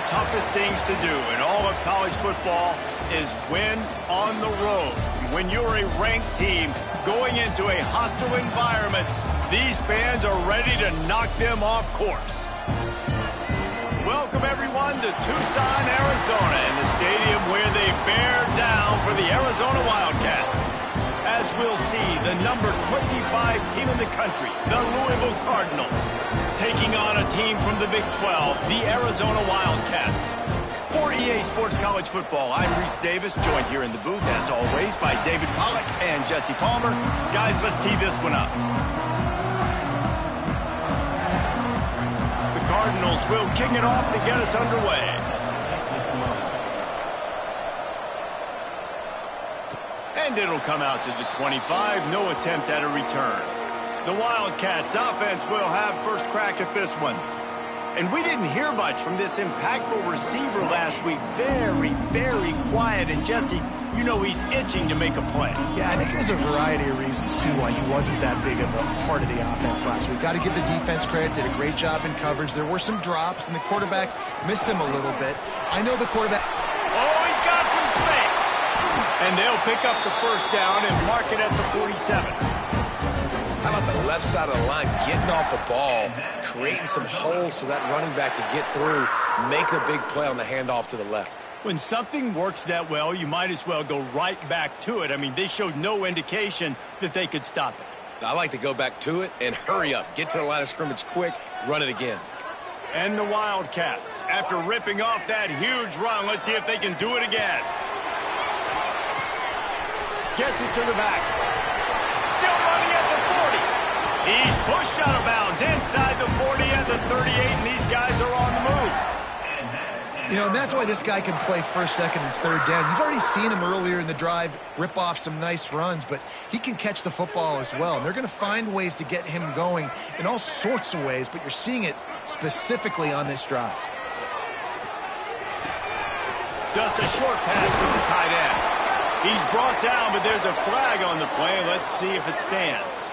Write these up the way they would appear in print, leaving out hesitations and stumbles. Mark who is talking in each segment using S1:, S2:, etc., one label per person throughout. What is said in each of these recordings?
S1: toughest things to do in all of college football is win on the road. When you're a ranked team going into a hostile environment, these fans are ready to knock them off course. Welcome, everyone, to Tucson, Arizona, in the stadium where they bear down for the Arizona Wildcats. As we'll see, the number 25 team in the country, the Louisville Cardinals, taking on a team from the Big 12, the Arizona Wildcats. For EA Sports College Football, I'm Reese Davis, joined here in the booth, as always, by David Pollack and Jesse Palmer. Guys, let's tee this one up. The Cardinals will kick it off to get us underway. And it'll come out to the 25. No attempt at a return. The Wildcats offense will have first crack at this one. And we didn't hear much from this impactful receiver last week. Very, very quiet. And Jesse, you know he's itching to make a play.
S2: Yeah, I think it was a variety of reasons, too, why he wasn't that big of a part of the offense last week. Got to give the defense credit. Did a great job in coverage. There were some drops, and the quarterback missed him a little bit. I know the quarterback...
S1: Oh, he's got some space. And they'll pick up the first down and mark it at the 47.
S3: How about the left side of the line getting off the ball, creating some holes for that running back to get through, make a big play on the handoff to the left.
S1: When something works that well, you might as well go right back to it. I mean, they showed no indication that they could stop it.
S3: I like to go back to it and hurry up. Get to the line of scrimmage quick, run it again.
S1: And the Wildcats, after ripping off that huge run, let's see if they can do it again. Gets it to the back. Still running at the 40. He's pushed out of bounds inside the 40 at the 38, and these guys are on the move.
S2: You know, and that's why this guy can play first, second, and third down. You've already seen him earlier in the drive rip off some nice runs, but he can catch the football as well. And they're going to find ways to get him going in all sorts of ways, but you're seeing it specifically on this drive.
S1: Just a short pass to the tight end. He's brought down, but there's a flag on the play. Let's see if it stands.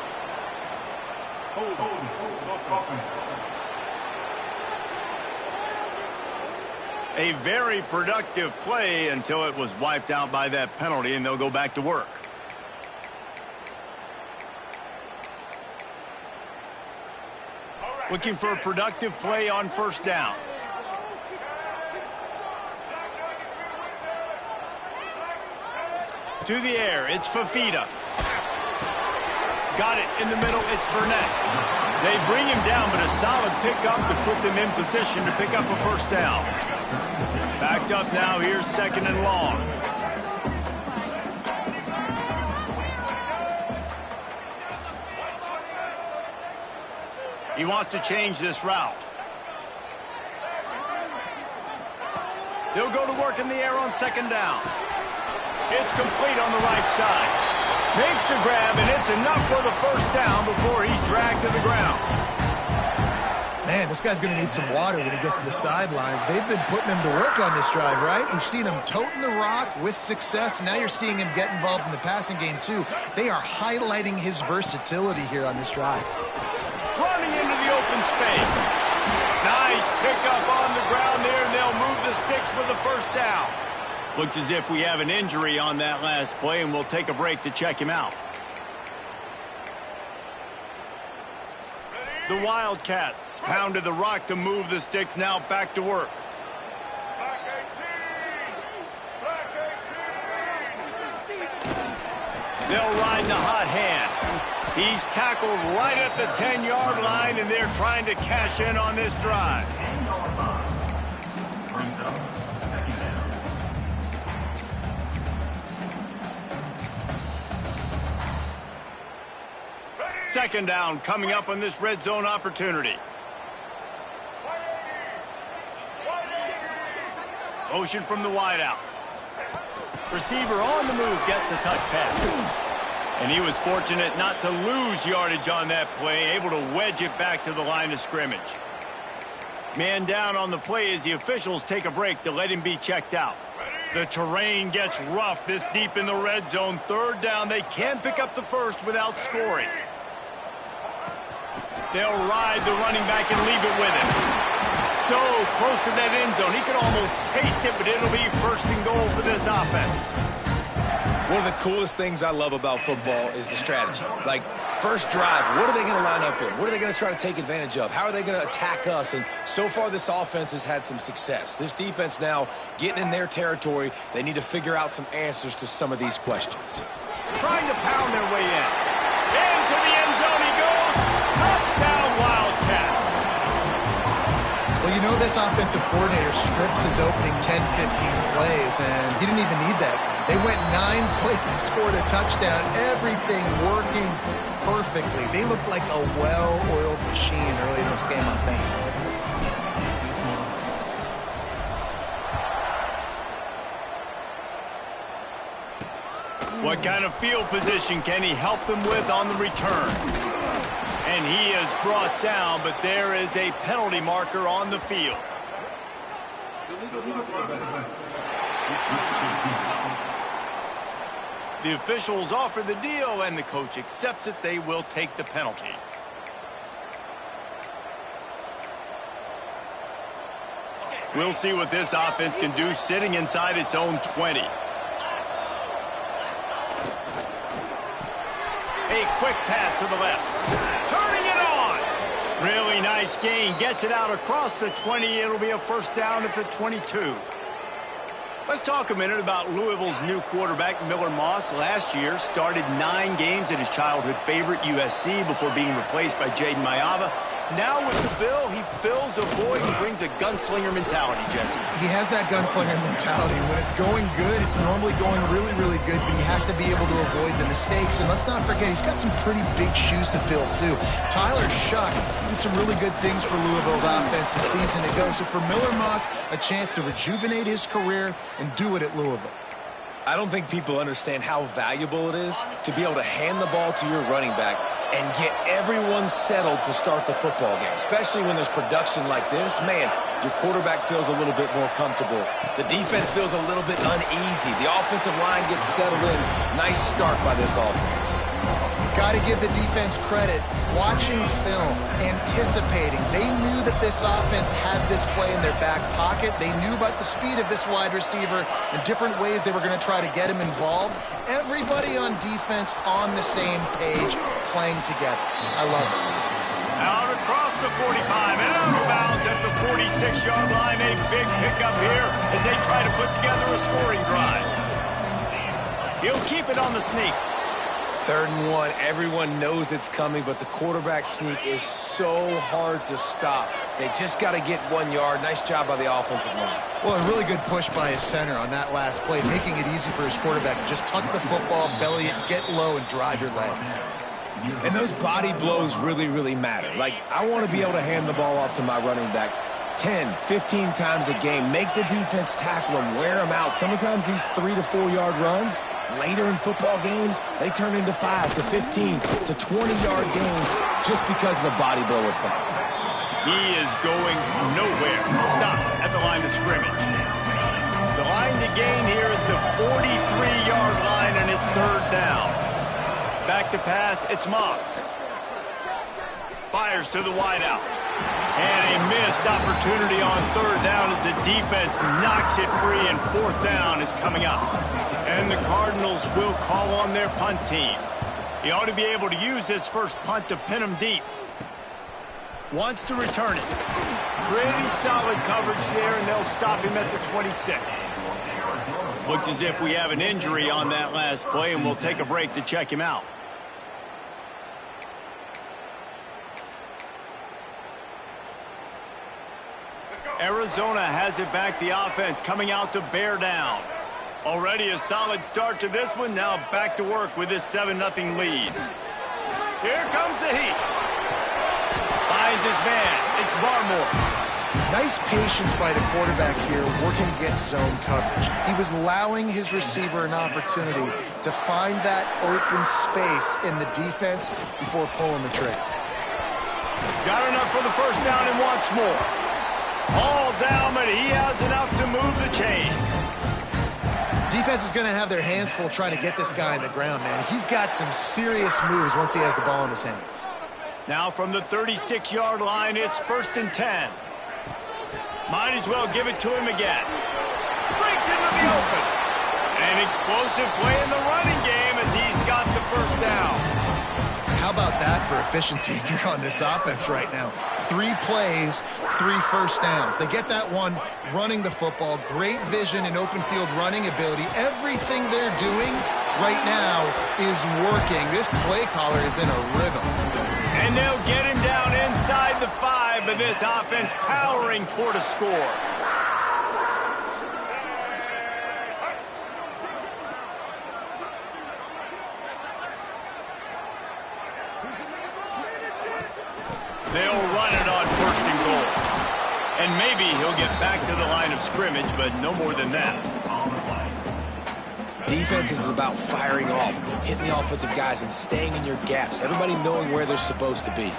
S1: A very productive play until it was wiped out by that penalty, and they'll go back to work. Looking for a productive play on first down. To the air, it's Fafita. Got it in the middle, it's Burnett. They bring him down, but a solid pickup to put them in position to pick up a first down. Backed up now, here's second and long. He wants to change this route. They'll go to work in the air on second down. It's complete on the right side. Makes the grab, and it's enough for the first down before he's dragged to the ground.
S2: Man, this guy's going to need some water when he gets to the sidelines. They've been putting him to work on this drive, right? We've seen him toting the rock with success, and now you're seeing him get involved in the passing game, too. They are highlighting his versatility here on this drive.
S1: Running into the open space. Nice pickup on the ground there, and they'll move the sticks with the first down. Looks as if we have an injury on that last play, and we'll take a break to check him out. The Wildcats pounded the rock to move the sticks, now back to work. They'll ride the hot hand. He's tackled right at the 10-yard line, and they're trying to cash in on this drive. Second down coming up on this red zone opportunity. Motion from the wideout. Receiver on the move gets the touch pass. And he was fortunate not to lose yardage on that play, able to wedge it back to the line of scrimmage. Man down on the play as the officials take a break to let him be checked out. The terrain gets rough this deep in the red zone. Third down, they can't pick up the first without scoring. They'll ride the running back and leave it with him. so close to that end zone. He could almost taste it, but it'll be first and goal for this offense.
S3: One of the coolest things I love about football is the strategy. Like, first drive, what are they going to line up in? What are they going to try to take advantage of? How are they going to attack us? And so far, this offense has had some success. This defense now getting in their territory. They need to figure out some answers to some of these questions.
S1: Trying to pound their way in. Into the end zone he goes. Touchdown, Wildcats.
S2: Well, you know this offensive coordinator scripts his opening 10, 15 plays, and he didn't even need that. They went 9 plays and scored a touchdown. Everything working perfectly. They looked like a well-oiled machine early in this game offensively.
S1: What kind of field position can he help them with on the return? And he is brought down, but there is a penalty marker on the field. The officials offer the deal, and the coach accepts it. They will take the penalty. We'll see what this offense can do sitting inside its own 20. A quick pass to the left. Turning it on. Really nice gain. Gets it out across the 20. It'll be a first down at the 22. Let's talk a minute about Louisville's new quarterback, Miller Moss. Last year, started 9 games at his childhood favorite, USC, before being replaced by Jaden Mayava. Now with the Ville, he fills a void and brings a gunslinger mentality, Jesse.
S2: He has that gunslinger mentality. When it's going good, it's normally going really, really good, but he has to be able to avoid the mistakes. And let's not forget, he's got some pretty big shoes to fill, too. Tyler Shuck did some really good things for Louisville's offense this season ago. So for Miller Moss, a chance to rejuvenate his career and do it at Louisville.
S3: I don't think people understand how valuable it is to be able to hand the ball to your running back and get everyone settled to start the football game, especially when there's production like this. Man, your quarterback feels a little bit more comfortable. The defense feels a little bit uneasy. The offensive line gets settled in. Nice start by this offense.
S2: Got to give the defense credit. Watching film, anticipating. They knew that this offense had this play in their back pocket. They knew about the speed of this wide receiver and different ways they were going to try to get him involved. Everybody on defense on the same page, playing together. I love it.
S1: Out across the 45 and out of bounds at the 46-yard line. A big pickup here as they try to put together a scoring drive. He'll keep it on the sneak.
S3: 3rd and 1, everyone knows it's coming, but the quarterback sneak is so hard to stop. They just got to get 1 yard. Nice job by the offensive line.
S2: Well, a really good push by his center on that last play, making it easy for his quarterback to just tuck the football, belly it, get low, and drive your legs.
S3: And those body blows really, really matter. Like, I want to be able to hand the ball off to my running back 10, 15 times a game. Make the defense tackle them, wear them out. Sometimes these 3 to 4 yard runs, later in football games, they turn into 5 to 15 to 20-yard games just because of the body blow effect.
S1: He is going nowhere. Stop at the line of scrimmage. The line to gain here is the 43-yard line, and it's 3rd down. Back to pass, it's Moss. Fires to the wideout. And a missed opportunity on 3rd down as the defense knocks it free, and 4th down is coming up. And the Cardinals will call on their punt team. He ought to be able to use this first punt to pin him deep. Wants to return it. Pretty solid coverage there, and they'll stop him at the 26. Looks as if we have an injury on that last play, and we'll take a break to check him out. Arizona has it back, the offense coming out to bear down. Already a solid start to this one. Now back to work with this 7-0 lead. Here comes the heat. Finds his man. It's Barmore.
S2: Nice patience by the quarterback here working against zone coverage. He was allowing his receiver an opportunity to find that open space in the defense before pulling the trigger.
S1: Got enough for the first down and wants more. All down, but he has enough to move the chains.
S2: Defense is going to have their hands full trying to get this guy on the ground, man. He's got some serious moves once he has the ball in his hands.
S1: Now from the 36-yard line, it's 1st and 10. Might as well give it to him again. Breaks into the open. An explosive play in the running game as he's got the first down.
S2: How about that for efficiency if you're on this offense right now? 3 plays, 3 first downs. They get that one running the football. Great vision and open field running ability. Everything they're doing right now is working. This play caller is in a rhythm.
S1: And they'll get him down inside the 5, but this offense powering toward a score. They'll run it on 1st and goal. And maybe he'll get back to the line of scrimmage, but no more than that.
S3: Defense is about firing off, hitting the offensive guys and staying in your gaps. Everybody knowing where they're supposed to be.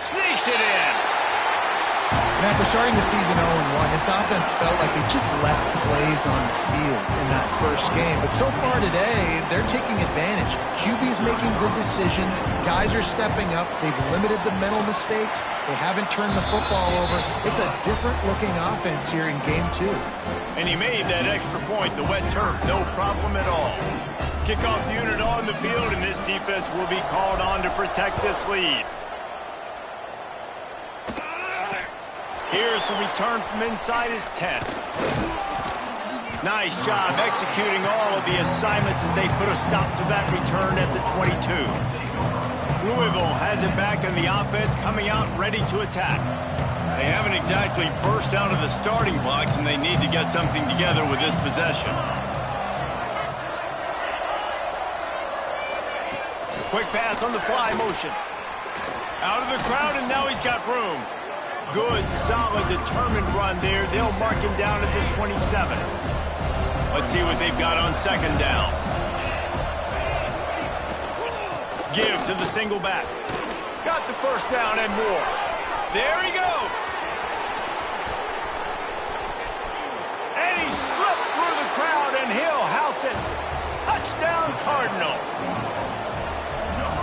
S1: Sneaks it in.
S2: And after starting the season 0-1, this offense felt like they just left plays on the field in that first game. But so far today, they're taking advantage. QB's making good decisions. Guys are stepping up. They've limited the mental mistakes. They haven't turned the football over. It's a different-looking offense here in Game 2.
S1: And he made that extra point, the wet turf, no problem at all. Kickoff unit on the field, and this defense will be called on to protect this lead. Here's the return from inside his 10. Nice job executing all of the assignments as they put a stop to that return at the 22. Louisville has it back in the offense, coming out ready to attack. They haven't exactly burst out of the starting blocks, and they need to get something together with this possession. Quick pass on the fly motion. Out of the crowd, and now he's got room. Good, solid, determined run there. They'll mark him down at the 27. Let's see what they've got on 2nd down. Give to the single back. Got the first down and more. There he goes. And he slipped through the crowd, and he'll house it. Touchdown, Cardinals.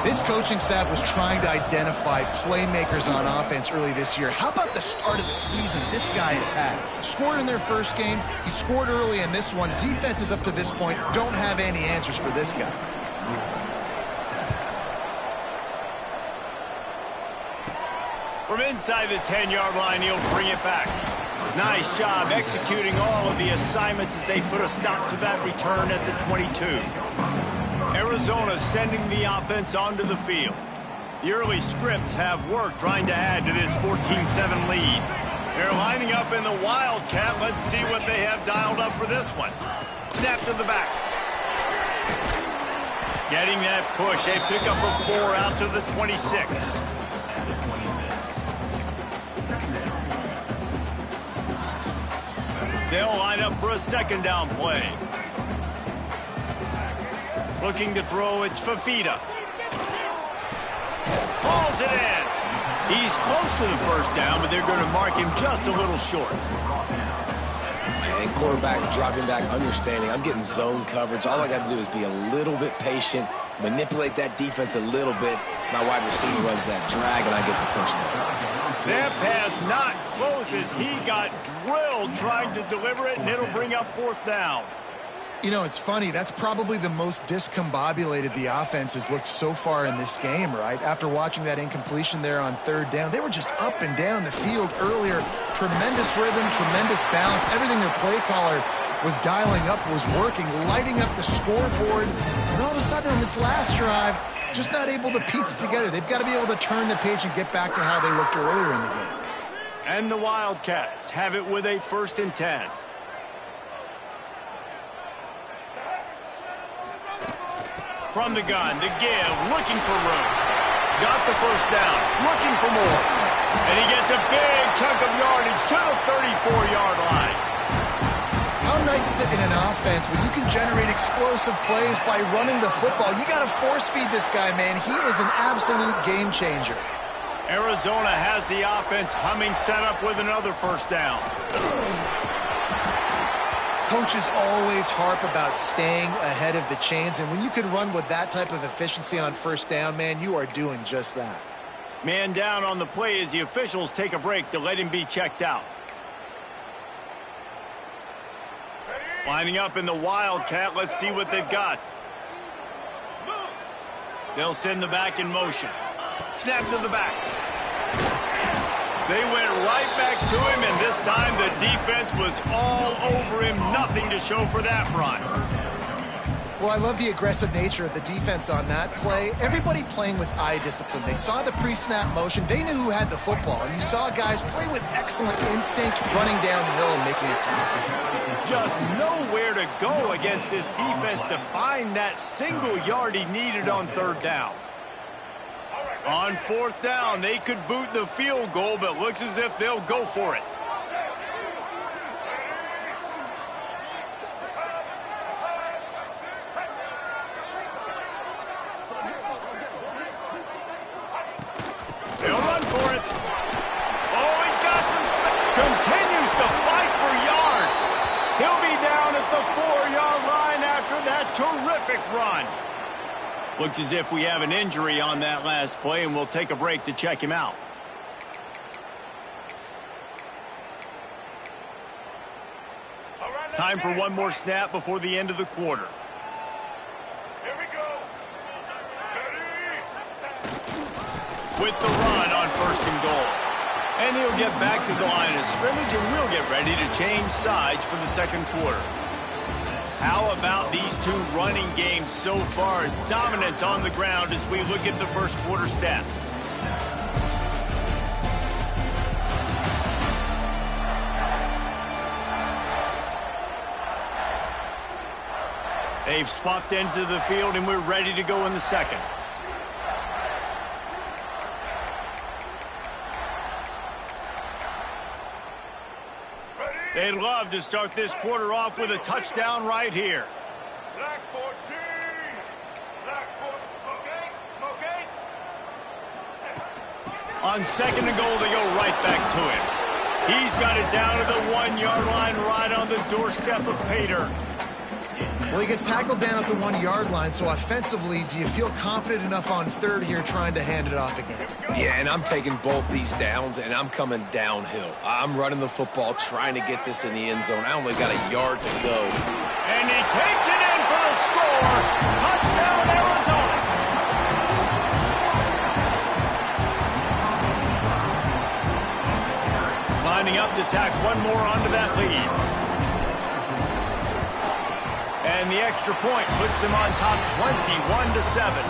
S2: This coaching staff was trying to identify playmakers on offense early this year. How about the start of the season this guy has had? Scored in their first game. He scored early in this one. Defenses up to this point don't have any answers for this guy.
S1: From inside the 10-yard line, he'll bring it back. Nice job executing all of the assignments as they put a stop to that return at the 22. Arizona sending the offense onto the field. The early scripts have worked trying to add to this 14-7 lead. They're lining up in the Wildcat. Let's see what they have dialed up for this one. Snap to the back. Getting that push. A pickup of 4 out to the 26. They'll line up for a 2nd down play. Looking to throw, it's Fafita. Hauls it in. He's close to the first down, but they're going to mark him just a little short.
S3: And quarterback dropping back, understanding I'm getting zone coverage. All I got to do is be a little bit patient, manipulate that defense a little bit. My wide receiver runs that drag, and I get the first down.
S1: That pass not close as he got drilled trying to deliver it, and it'll bring up 4th down.
S2: You know, it's funny. That's probably the most discombobulated the offense has looked so far in this game, right? After watching that incompletion there on 3rd down, they were just up and down the field earlier. Tremendous rhythm, tremendous balance. Everything their play caller was dialing up was working, lighting up the scoreboard. And all of a sudden on this last drive, just not able to piece it together. They've got to be able to turn the page and get back to how they looked earlier in the game.
S1: And the Wildcats have it with a 1st and 10. From the gun, to give, looking for room. Got the first down, looking for more. And he gets a big chunk of yardage to the 34-yard line.
S2: How nice is it in an offense when you can generate explosive plays by running the football? You got to force feed this guy, man. He is an absolute game changer.
S1: Arizona has the offense humming, set up with another first down.
S2: Coaches always harp about staying ahead of the chains, and when you can run with that type of efficiency on first down, man, you are doing just that.
S1: Man down on the play as the officials take a break to let him be checked out. Lining up in the Wildcat. Let's see what they've got. They'll send the back in motion. Snap to the back. They went right back to him, and this time the defense was all over him. Nothing to show for that run.
S2: Well, I love the aggressive nature of the defense on that play. Everybody playing with eye discipline. They saw the pre-snap motion. They knew who had the football. And you saw guys play with excellent instinct, running downhill and making a tackle.
S1: Just nowhere to go against this defense to find that single yard he needed on third down. On fourth down, they could boot the field goal, but looks as if they'll go for it. They'll run for it. Oh, he's got some space. Continues to fight for yards. He'll be down at the 4-yard line after that terrific run. Looks as if we have an injury on that last play, and we'll take a break to check him out. Time for one more snap before the end of the quarter.
S4: Here we go.
S1: With the run on first and goal. And he'll get back to the line of scrimmage, and we'll get ready to change sides for the second quarter. How about these two running games so far? Dominance on the ground as we look at the first quarter stats. They've swapped ends of the field, and we're ready to go in the second. They'd love to start this quarter off with a touchdown right here.
S4: Black 14. Black 14. Smoke 8.
S1: On second and goal, they go right back to him. He's got it down to the 1-yard line right on the doorstep of Pater.
S2: Well, he gets tackled down at the 1-yard line, so offensively, do you feel confident enough on third here trying to hand it off again?
S3: Yeah, and I'm taking both these downs, and I'm coming downhill. I'm running the football, trying to get this in the end zone. I only got a yard to go.
S1: And he takes it in for the score. Touchdown, Arizona. Lining up to tack one more onto that lead. And the extra point puts them on top 21-7.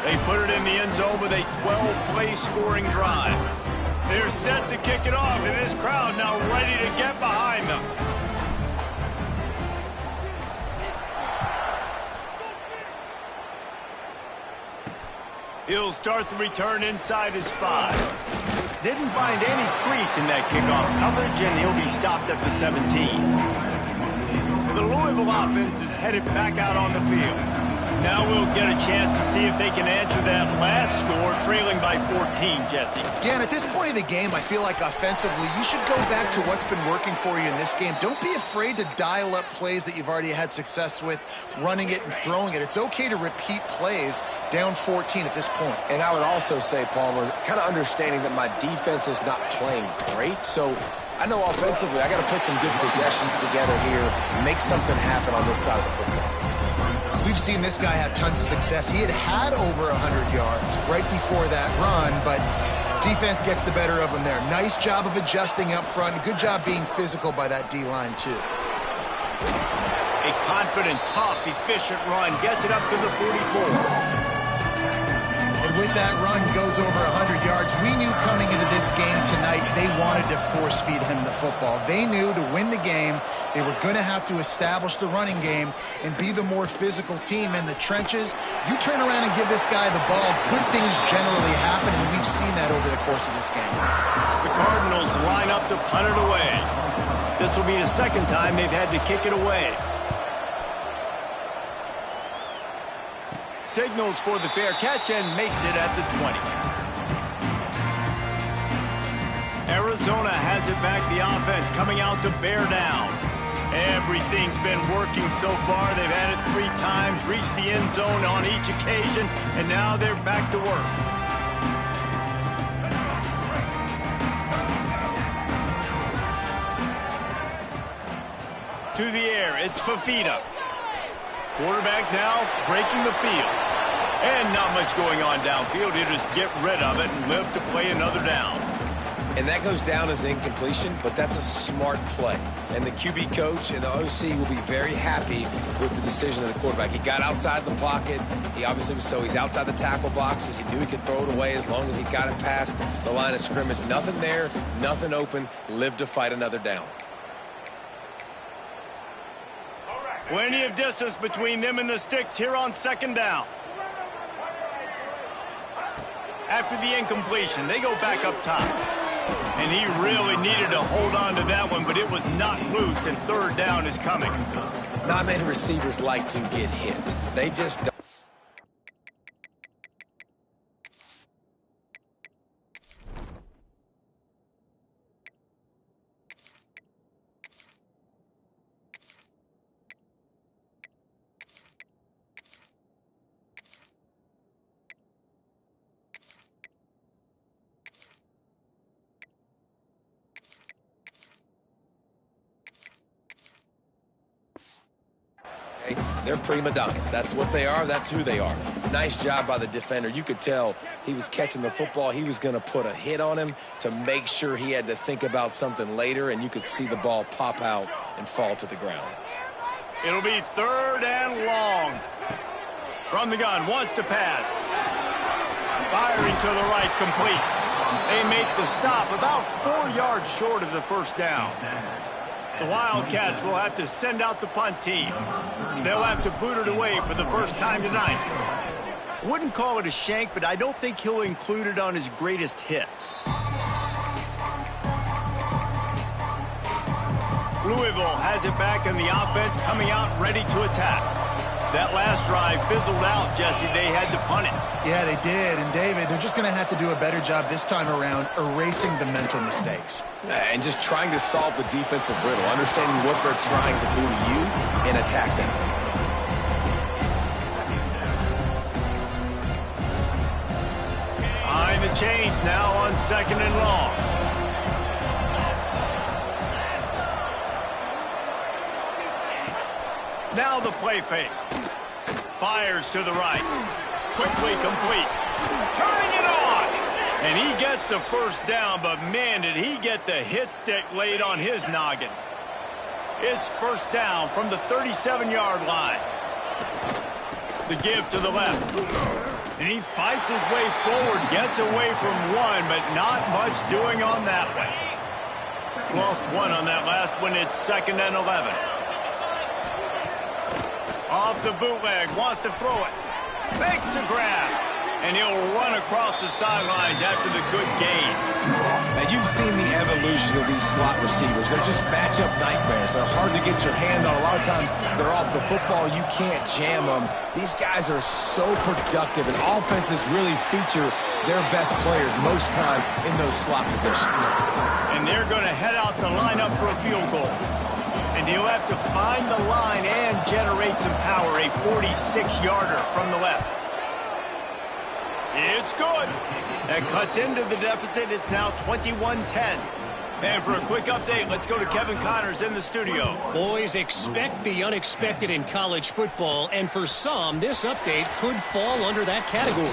S1: They put it in the end zone with a 12-play scoring drive. They're set to kick it off, and this crowd now ready to get behind them. He'll start the return inside his 5. Didn't find any crease in that kickoff coverage, and he'll be stopped at the 17. The Louisville offense is headed back out on the field. Now we'll get a chance to see if they can answer that last score, trailing by 14, Jesse.
S2: Yeah, and at this point of the game, I feel like offensively, you should go back to what's been working for you in this game. Don't be afraid to dial up plays that you've already had success with, running it and throwing it. It's okay to repeat plays down 14 at this point.
S3: And I would also say, Palmer, kind of understanding that my defense is not playing great, so I know offensively I got to put some good possessions together here, make something happen on this side of the football.
S2: We've seen this guy have tons of success. He had over 100 yards right before that run, but defense gets the better of him there. Nice job of adjusting up front. Good job being physical by that D-line, too.
S1: A confident, tough, efficient run. Gets it up to the 44.
S2: And with that run, he goes over 100 yards. We knew coming into this game tonight they wanted to force-feed him the football. They knew to win the game, they were going to have to establish the running game and be the more physical team in the trenches. You turn around and give this guy the ball, good things generally happen, and we've seen that over the course of this game.
S1: The Cardinals line up to punt it away. This will be the second time they've had to kick it away. Signals for the fair catch and makes it at the 20. Arizona has it back, the offense coming out to bear down. Everything's been working so far. They've had it 3 times, reached the end zone on each occasion, and now they're back to work. To the air, it's Fafita. Quarterback now breaking the field. And not much going on downfield. He'll just get rid of it and live to play another down.
S3: And that goes down as incompletion, but that's a smart play. And the QB coach and the OC will be very happy with the decision of the quarterback. He got outside the pocket. He obviously was he's outside the tackle boxes. He knew he could throw it away as long as he got it past the line of scrimmage. Nothing there, nothing open. Live to fight another down.
S1: Plenty of distance between them and the sticks here on second down. After the incompletion, they go back up top. And he really needed to hold on to that one, but it was not loose, and third down is coming.
S3: Not many receivers like to get hit. They just don't. They're prima donnas. That's what they are. That's who they are. Nice job by the defender. You could tell he was catching the football. He was going to put a hit on him to make sure he had to think about something later, and you could see the ball pop out and fall to the ground.
S1: It'll be third and long. From the gun, wants to pass. Firing to the right, complete. They make the stop about 4 yards short of the first down. The Wildcats will have to send out the punt team. They'll have to boot it away for the first time tonight. Wouldn't call it a shank, but I don't think he'll include it on his greatest hits. Louisville has it back, and the offense coming out ready to attack. That last drive fizzled out, Jesse. They had to punt it.
S2: Yeah, they did. And, David, they're just going to have to do a better job this time around erasing the mental mistakes.
S3: And just trying to solve the defensive riddle, understanding what they're trying to do to you and attack them.
S1: Behind the chains now on second and long. Now the play fake. Fires to the right. Quickly complete. Turning it on. And he gets the first down, but man, did he get the hit stick laid on his noggin. It's first down from the 37-yard line. The give to the left. And he fights his way forward, gets away from one, but not much doing on that one. Lost one on that last one. It's second and 11. Off the bootleg, wants to throw it. Makes the grab. And he'll run across the sidelines after the good gain.
S3: Now, you've seen the evolution of these slot receivers. They're just matchup nightmares. They're hard to get your hand on. A lot of times, they're off the football. You can't jam them. These guys are so productive, and offenses really feature their best players most time in those slot positions.
S1: And they're going to head out the lineup for a field goal. And he'll have to find the line and generate some power. A 46-yarder from the left. It's good. That cuts into the deficit. It's now 21-10. And for a quick update, let's go to Kevin Connors in the studio.
S5: Boys, expect the unexpected in college football, and for some, this update could fall under that category.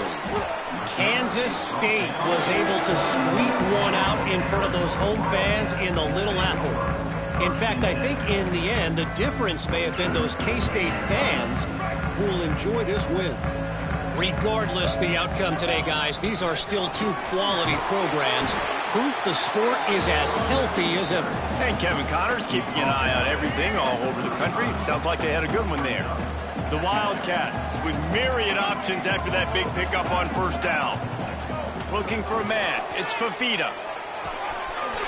S5: Kansas State was able to squeak one out in front of those home fans in the Little Apple. In fact, I think in the end, the difference may have been those K-State fans who will enjoy this win. Regardless the outcome today, guys, these are still two quality programs. Proof the sport is as healthy as ever.
S1: And Kevin Connors keeping an eye on everything all over the country. Sounds like they had a good one there. The Wildcats with myriad options after that big pickup on first down. Looking for a man. It's Fafita.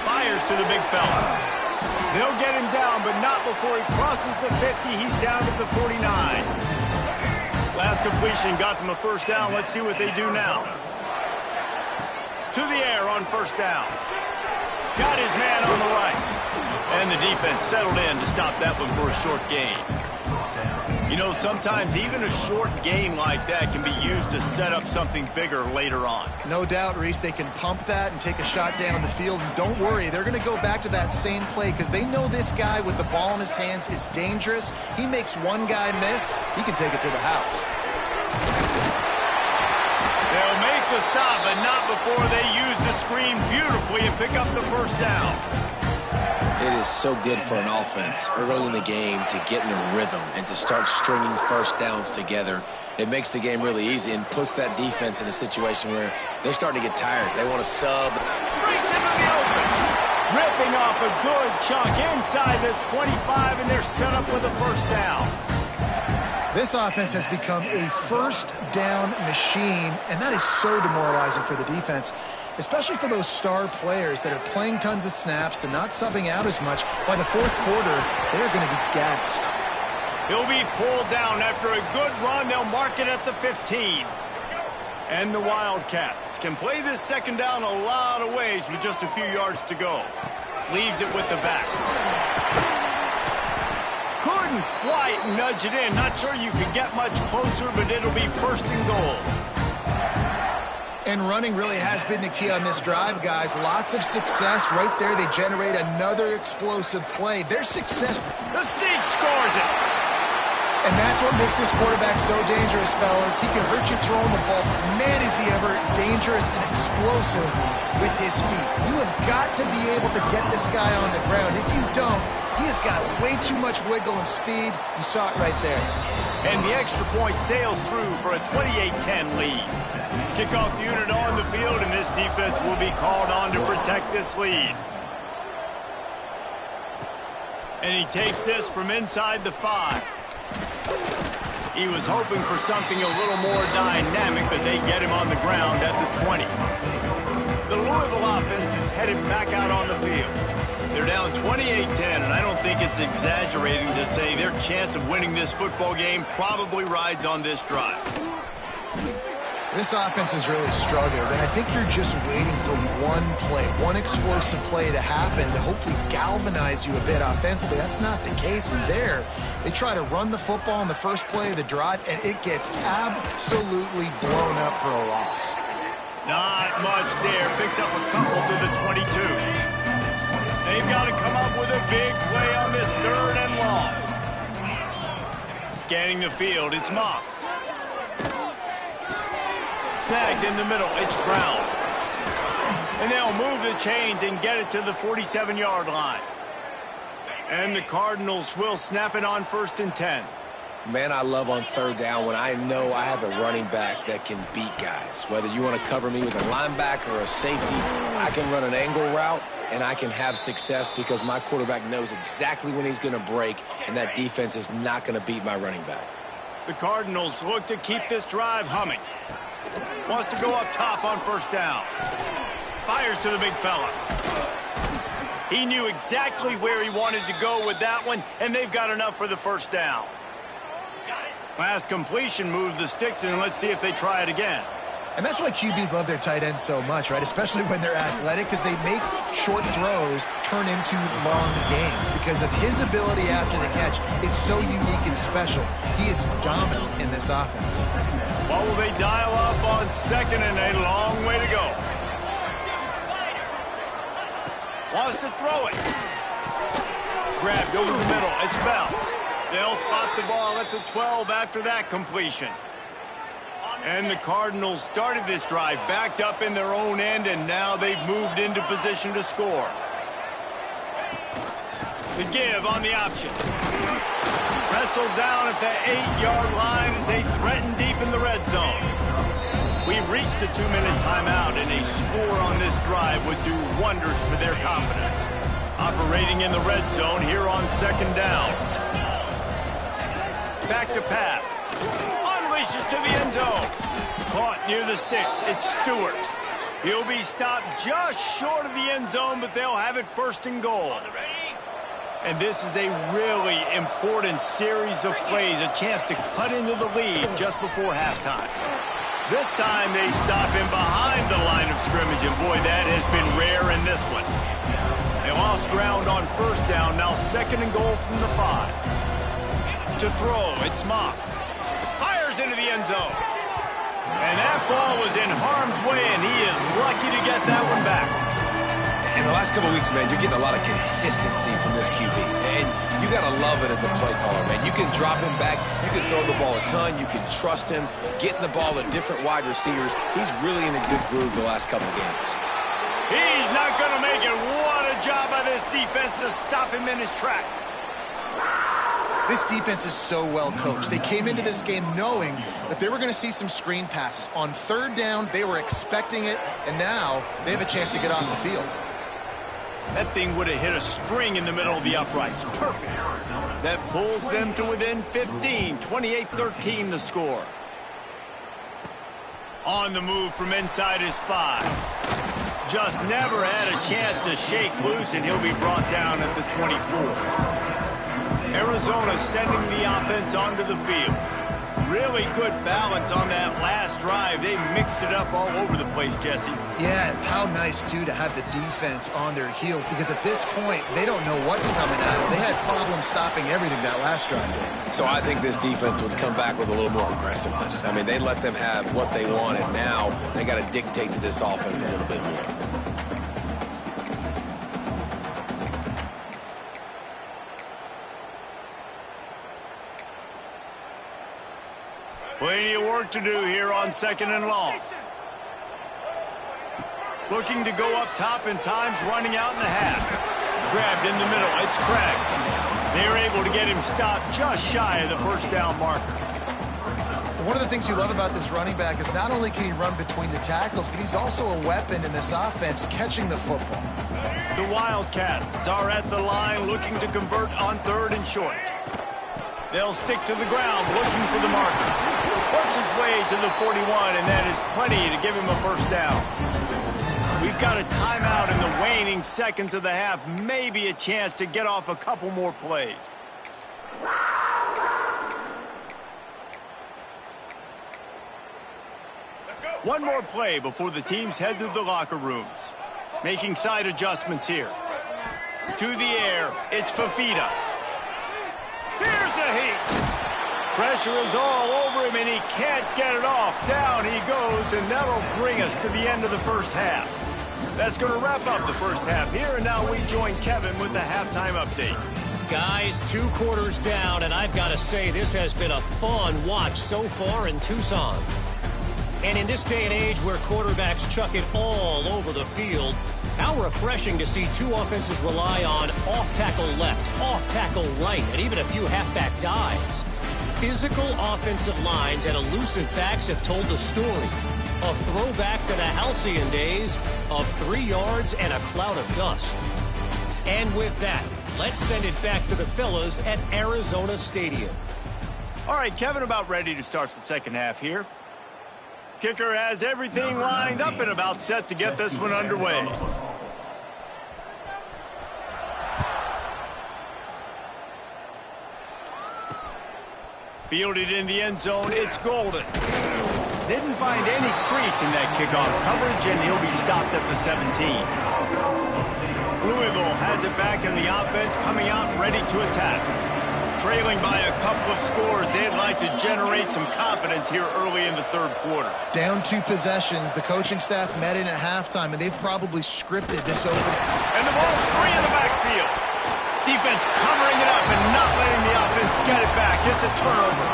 S1: Fires to the big fella. They'll get him down, but not before he crosses the 50. He's down to the 49. Last completion got them a first down. Let's see what they do now. To the air on first down. Got his man on the right. And the defense settled in to stop that one for a short gain. You know, sometimes even a short gain like that can be used to set up something bigger later on.
S2: No doubt, Reese, they can pump that and take a shot down the field. And don't worry, they're going to go back to that same play because they know this guy with the ball in his hands is dangerous. He makes one guy miss, he can take it to the house.
S1: They'll make the stop, but not before they use the screen beautifully and pick up the first down.
S3: It is so good for an offense early in the game to get in a rhythm and to start stringing first downs together. It makes the game really easy and puts that defense in a situation where they're starting to get tired. They want to sub.
S1: Breaks into the open. Ripping off a good chunk inside the 25, and they're set up with a first down.
S2: This offense has become a first down machine, and that is so demoralizing for the defense, especially for those star players that are playing tons of snaps. They're not subbing out as much. By the fourth quarter, they're going to be gassed.
S1: He'll be pulled down after a good run. They'll mark it at the 15. And the Wildcats can play this second down a lot of ways with just a few yards to go. Leaves it with the back. Couldn't quite nudge it in. Not sure you could get much closer, but it'll be first and goal.
S2: And running really has been the key on this drive, guys. Lots of success right there. They generate another explosive play. Their success.
S1: The Sneak scores it.
S2: And that's what makes this quarterback so dangerous, fellas. He can hurt you throwing the ball. Man, is he ever dangerous and explosive with his feet. You have got to be able to get this guy on the ground. If you don't, he has got way too much wiggle and speed. You saw it right there.
S1: And the extra point sails through for a 28-10 lead. Kickoff unit on the field, and this defense will be called on to protect this lead. And he takes this from inside the 5. He was hoping for something a little more dynamic, but they get him on the ground at the 20. The Louisville offense is headed back out on the field. They're down 28-10, and I don't think it's exaggerating to say their chance of winning this football game probably rides on this drive.
S2: This offense has really struggled, and I think you're just waiting for one play, one explosive play to happen to hopefully galvanize you a bit offensively. That's not the case, and there they try to run the football in the first play of the drive, and it gets absolutely blown up for a loss.
S1: Not much there. Picks up a couple to the 22. They've got to come up with a big play on this third and long. Scanning the field, it's Moss. Snagged in the middle, it's Brown. And they'll move the chains and get it to the 47-yard line. And the Cardinals will snap it on 1st and 10.
S3: Man, I love on third down when I know I have a running back that can beat guys. Whether you want to cover me with a linebacker or a safety, I can run an angle route, and I can have success because my quarterback knows exactly when he's going to break, and that defense is not going to beat my running back.
S1: The Cardinals look to keep this drive humming. Wants to go up top on 1st down. Fires to the big fella. He knew exactly where he wanted to go with that one, and they've got enough for the 1st down. Last completion moves the sticks in. Let's see if they try it again.
S2: And that's why QBs love their tight ends so much, right? Especially when they're athletic, because they make short throws turn into long gains. Because of his ability after the catch, it's so unique and special. He is dominant in this offense.
S1: What will they dial up on 2nd and a long way to go? Wants to throw it. Grabbed over the middle. It's Bell. They'll spot the ball at the 12 after that completion. And the Cardinals started this drive backed up in their own end, and now they've moved into position to score. The give on the option. Wrestled down at the 8-yard line as they threaten deep in the red zone. We've reached the 2-minute timeout, and a score on this drive would do wonders for their confidence. Operating in the red zone here on 2nd down. Back to pass. Unleashes to the end zone. Caught near the sticks. It's Stewart. He'll be stopped just short of the end zone, but they'll have it 1st and goal. And this is a really important series of plays, a chance to cut into the lead just before halftime. This time they stop him behind the line of scrimmage, and boy, that has been rare in this one. They lost ground on 1st down, now 2nd and goal from the 5. to throw. It's Moss. Fires into the end zone. And that ball was in harm's way, and he is lucky to get that one back.
S3: In the last couple of weeks, man, you're getting a lot of consistency from this QB. And you got to love it as a play caller, man. You can drop him back. You can throw the ball a ton. You can trust him. Getting the ball to different wide receivers. He's really in a good groove the last couple of games.
S1: He's not going to make it. What a job by this defense to stop him in his tracks.
S2: This defense is so well coached. They came into this game knowing that they were going to see some screen passes. On third down, they were expecting it, and now they have a chance to get off the field.
S1: That thing would have hit a string in the middle of the uprights. Perfect. That pulls them to within 15. 28-13 the score. On the move from inside his 5. Just never had a chance to shake loose, and he'll be brought down at the 24. Arizona sending the offense onto the field. Really good balance on that last drive. They mixed it up all over the place, Jesse.
S2: Yeah, how nice, too, to have the defense on their heels, because at this point, they don't know what's coming at them. They had problems stopping everything that last drive.
S3: So I think this defense would come back with a little more aggressiveness. I mean, they let them have what they wanted. Now they got to dictate to this offense a little bit more.
S1: Plenty of work to do here on 2nd and long. Looking to go up top in times, running out in the half. Grabbed in the middle. It's Craig. They're able to get him stopped just shy of the first down marker.
S2: One of the things you love about this running back is not only can he run between the tackles, but he's also a weapon in this offense catching the football.
S1: The Wildcats are at the line looking to convert on 3rd and short. They'll stick to the ground looking for the marker. Works his way to the 41, and that is plenty to give him a first down. We've got a timeout in the waning seconds of the half. Maybe a chance to get off a couple more plays. One more play before the teams head to the locker rooms. Making side adjustments here. To the air, it's Fafita. Here's a heat. Pressure is all over him, and he can't get it off. Down he goes, and that'll bring us to the end of the first half. That's going to wrap up the first half here, and now we join Kevin with the halftime update.
S5: Guys, 2 quarters down, and I've got to say this has been a fun watch so far in Tucson. And in this day and age where quarterbacks chuck it all over the field, how refreshing to see 2 offenses rely on off-tackle left, off-tackle right, and even a few halfback dives. Physical offensive lines and elusive backs have told the story. A throwback to the halcyon days of 3 yards and a cloud of dust. And with that, let's send it back to the fellas at Arizona Stadium.
S1: All right, Kevin, about ready to start the second half here. Kicker has everything lined up and about set to get this one underway. Fielded in the end zone, it's Golden. Didn't find any crease in that kickoff coverage, and he'll be stopped at the 17. Louisville has it back in the offense, coming out ready to attack. Trailing by a couple of scores, they'd like to generate some confidence here early in the 3rd quarter.
S2: Down 2 possessions, the coaching staff met in at halftime, and they've probably scripted this opening.
S1: And the ball's free in the backfield. Defense covering it up and not letting the offense get it back. It's a turnover.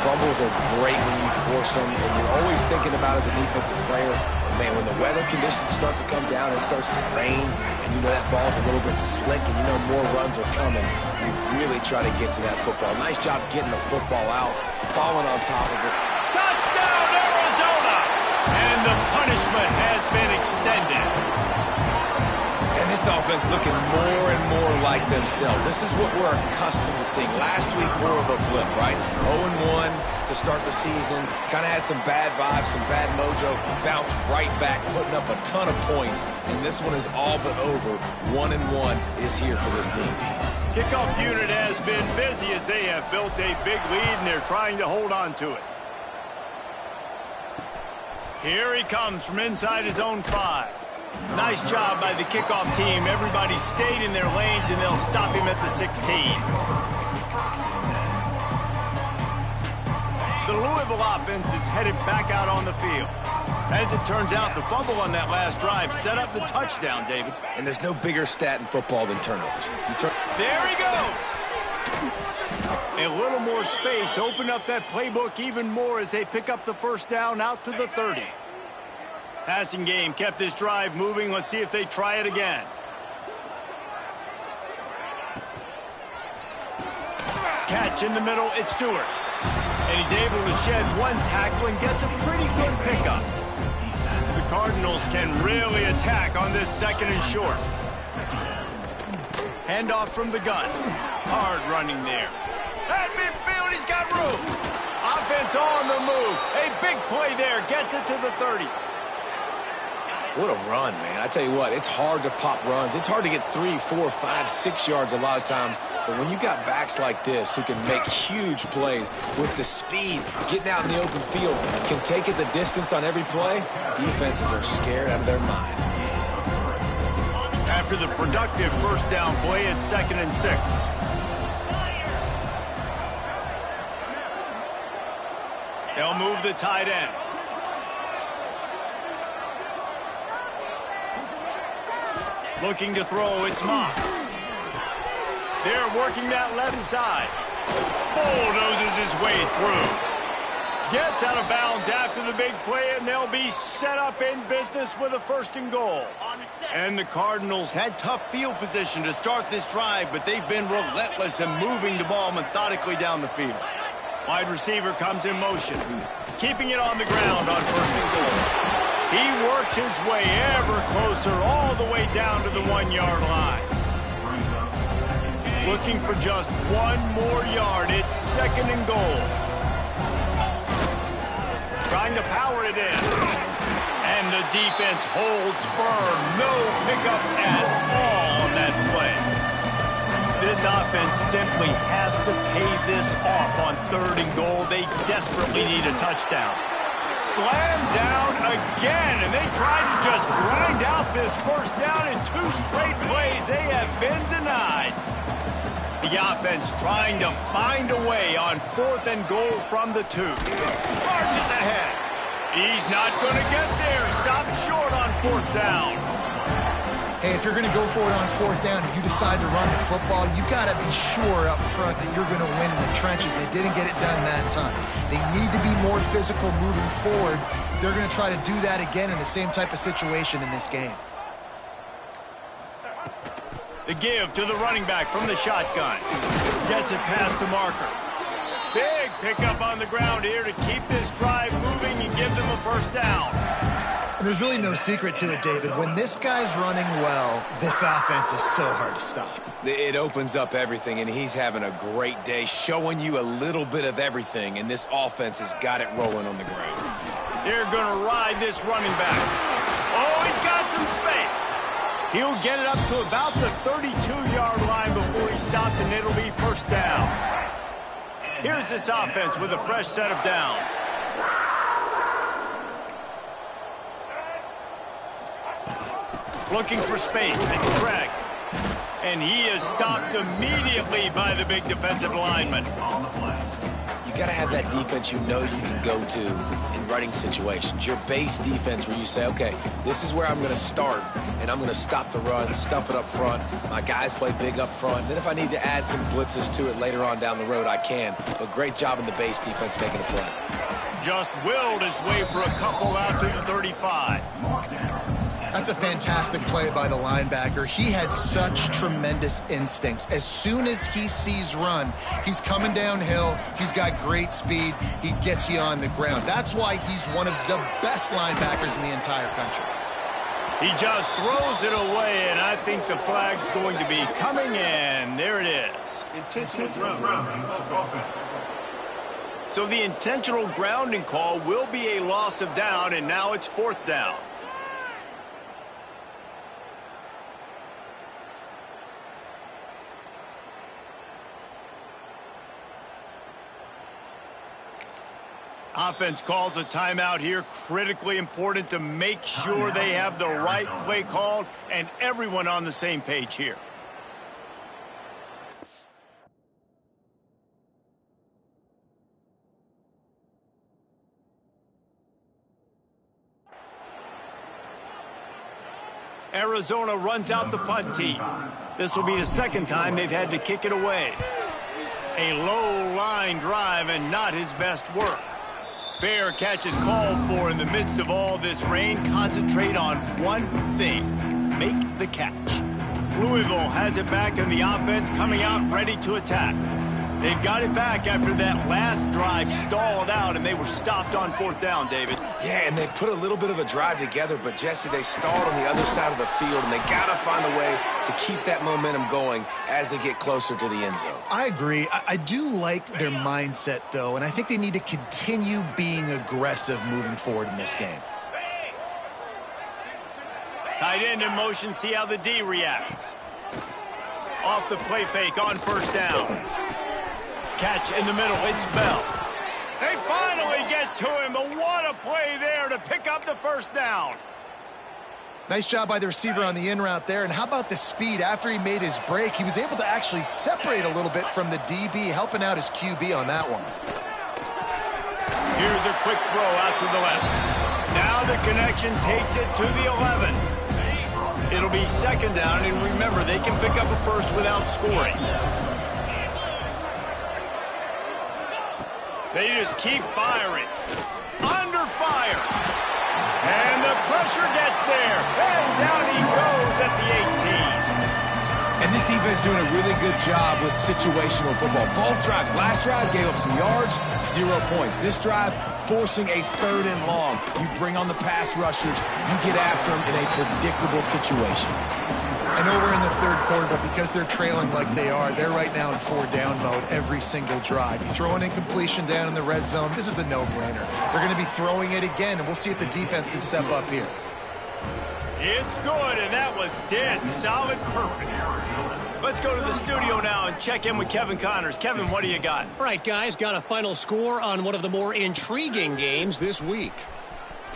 S3: Fumbles are great when you force them, and you're always thinking about as a defensive player, man, when the weather conditions start to come down, it starts to rain, and you know that ball's a little bit slick, and you know more runs are coming. You really try to get to that football. Nice job getting the football out, falling on top of it.
S1: Touchdown, Arizona! And the punishment has been extended.
S3: And this offense looking more and more like themselves. This is what we're accustomed to seeing. Last week, more of a blip, right? 0-1 to start the season. Kind of had some bad vibes, some bad mojo. Bounced right back, putting up a ton of points. And this one is all but over. 1-1 is here for this team.
S1: Kickoff unit has been busy as they have built a big lead, and they're trying to hold on to it. Here he comes from inside his own 5. Nice job by the kickoff team. Everybody stayed in their lanes, and they'll stop him at the 16. The Louisville offense is headed back out on the field. As it turns out, the fumble on that last drive set up the touchdown, David.
S3: And there's no bigger stat in football than turnovers.
S1: There he goes! A little more space opened up that playbook even more as they pick up the first down out to the 30. Passing game kept this drive moving. Let's see if they try it again. Catch in the middle, it's Stewart. And he's able to shed one tackle and gets a pretty good pickup. The Cardinals can really attack on this second and short. Handoff from the gun. Hard running there. At midfield, he's got room. Offense on the move. A big play there. Gets it to the 30.
S3: What a run, man. I tell you what, it's hard to pop runs. It's hard to get 3, 4, 5, 6 yards a lot of times. But when you got backs like this who can make huge plays with the speed, getting out in the open field, can take it the distance on every play, defenses are scared out of their mind.
S1: After the productive first down play, it's 2nd and 6. They'll move the tight end. Looking to throw, it's Moss. They're working that left side. Bulldozes his way through. Gets out of bounds after the big play, and they'll be set up in business with a 1st and goal. And the Cardinals had tough field position to start this drive, but they've been relentless in moving the ball methodically down the field. Wide receiver comes in motion, keeping it on the ground on 1st and goal. He works his way ever closer all the way down to the 1-yard line. Looking for just one more yard. It's 2nd and goal. Trying to power it in. And the defense holds firm. No pickup at all on that play. This offense simply has to pay this off on 3rd and goal. They desperately need a touchdown. Slam down again, and they tried to just grind out this first down in 2 straight plays. They have been denied. The offense trying to find a way on 4th and goal from the 2. Marches ahead. He's not going to get there. Stopped short on 4th down.
S2: Hey, if you're going to go for it on 4th down, if you decide to run the football, you got to be sure up front that you're going to win in the trenches. They didn't get it done that time. They need to be more physical moving forward. They're going to try to do that again in the same type of situation in this game.
S1: The give to the running back from the shotgun. Gets it past the marker. Big pickup on the ground here to keep this drive moving and give them a 1st down.
S2: And there's really no secret to it, David. When this guy's running well, this offense is so hard to stop.
S3: It opens up everything, and he's having a great day, showing you a little bit of everything, and this offense has got it rolling on the ground.
S1: They're going to ride this running back. Oh, he's got some space. He'll get it up to about the 32-yard line before he's stopped, and it'll be 1st down. Here's this offense with a fresh set of downs. Looking for space. It's Craig. And he is stopped immediately by the big defensive lineman.
S3: You got to have that defense you know you can go to in running situations. Your base defense where you say, okay, this is where I'm going to start, and I'm going to stop the run, stuff it up front. My guys play big up front. Then if I need to add some blitzes to it later on down the road, I can. But great job in the base defense making a play.
S1: Just willed his way for a couple out to the 35.
S2: That's a fantastic play by the linebacker. He has such tremendous instincts. As soon as he sees run, he's coming downhill. He's got great speed. He gets you on the ground. That's why he's one of the best linebackers in the entire country.
S1: He just throws it away, and I think the flag's going to be coming in. There it is.
S4: Intentional grounding.
S1: So the intentional grounding call will be a loss of down, and now it's 4th down. Offense calls a timeout here. Critically important to make sure they have the right play called and everyone on the same page here. Arizona runs out the punt team. This will be the second time they've had to kick it away. A low line drive and not his best work. Fair catch is called for in the midst of all this rain. Concentrate on one thing. Make the catch. Louisville has it back in the offense, coming out ready to attack. They've got it back after that last drive stalled out, and they were stopped on fourth down, David.
S3: Yeah, and they put a little bit of a drive together, but, Jesse, they stalled on the other side of the field, and they got to find a way to keep that momentum going as they get closer to the end zone.
S2: I agree. I do like their mindset, though, and I think they need to continue being aggressive moving forward in this game.
S1: Tight end in motion, see how the D reacts. Off the play fake on first down. Catch in the middle, it's Bell. They finally get to him, but what a play there to pick up the first down.
S2: Nice job by the receiver on the in route there, and how about the speed? After he made his break, he was able to actually separate a little bit from the DB, helping out his QB on that one.
S1: Here's a quick throw out to the left. Now the connection takes it to the 11. It'll be second down, and remember, they can pick up a first without scoring. They just keep firing. Under fire. And the pressure gets there. And down he goes at the 18.
S3: And this defense doing a really good job with situational football. Both drives. Last drive gave up some yards, 0 points. This drive forcing a 3rd and long. You bring on the pass rushers. You get after them in a predictable situation.
S2: I know we're in the third quarter, but because they're trailing like they are, they're right now in 4-down mode every single drive. You throw an incompletion down in the red zone, this is a no-brainer. They're going to be throwing it again, and we'll see if the defense can step up here.
S1: It's good, and that was dead solid perfect. Let's go to the studio now and check in with Kevin Connors. Kevin, what do you got?
S5: All right, guys, got a final score on one of the more intriguing games this week.